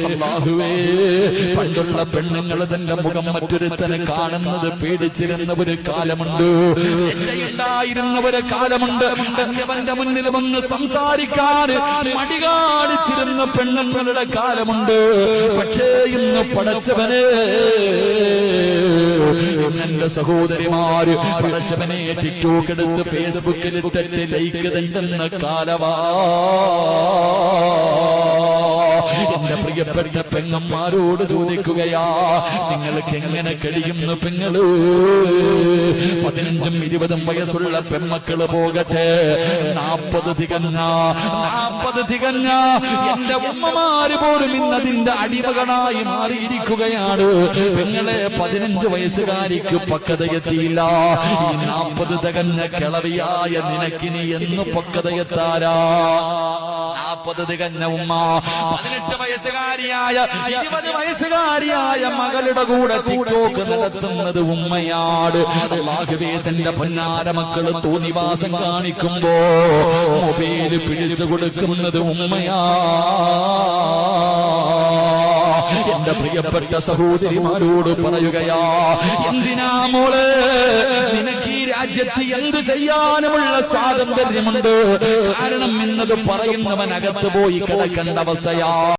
അല്ലാഹുവേ, പണ്ടുള്ള പെണ്ണുങ്ങൾ തന്റെ മുഖം മറ്റൊരുത്തനെ കാണുന്നത് പേടിച്ചിരുന്ന ഒരു കാലമുണ്ട്, ഉണ്ടായിരുന്ന ഒരു കാലമുണ്ട്. അവന്റെ മുന്നിൽ വന്ന് സംസാരിക്കാൻ മടി കാണിച്ചിരുന്ന പെണ്ണുങ്ങളുടെ കാലമുണ്ട്. പക്ഷേ ഇന്ന് പടച്ചവനെ, എന്റെ സഹോദരിമാര് പടച്ചവനെ ടിക്ടോക്ക് എടുത്ത് ഫേസ്ബുക്കിൽ ഇട്ടിട്ട് ലൈക്ക് തണ്ടുന്ന കാലവാ. എന്റെ പ്രിയപ്പെട്ട പെങ്ങന്മാരോട് ചോദിക്കുകയാ, നിങ്ങൾക്ക് എങ്ങനെ കഴിയുന്നു പെങ്ങള്? 15ഉം 20ഉം വയസ്സുള്ള പെൺമക്കള് പോകട്ടെ, 40 തികഞ്ഞ എന്റെ ഉമ്മമാര് പോലും ഇന്നതിന്റെ അടിമകളായി മാറിയിരിക്കുകയാണ്. പെങ്ങളെ 15 വയസ്സുകാരിക്ക് പക്വതയെത്തിയില്ല. ഈ 40 തികഞ്ഞ കിളവിയായ നിനക്കിനി എന്ന് പക്വതയെത്താരാ? 40 തികഞ്ഞ ഉമ്മ 18 വയസ്സുകാരിയായ 20 വയസ്സുകാരിയായ മകളുടെ കൂടെ ടിക്ടോക്ക് നടത്തുന്നത് ഉമ്മയാണ്. അല്ലാഹുവേ, തന്റെ പൊന്നാര മക്കള് തോന്നിവാസം കാണിക്കുമ്പോ മൊബൈല് പിടിച്ചു കൊടുക്കുന്നത് ഉമ്മയാ. എന്റെ പ്രിയപ്പെട്ട സഹോദരിമാരോട് പറയുകയാ, എന്തിനാ മോളെ നിനക്ക് ഈ രാജ്യത്ത് എന്ത് ചെയ്യാനുമുള്ള സ്വാതന്ത്ര്യമുണ്ട്. കാരണം എന്നത് പറയുന്നവൻ അകത്ത് പോയി കിടക്കേണ്ട അവസ്ഥയാ.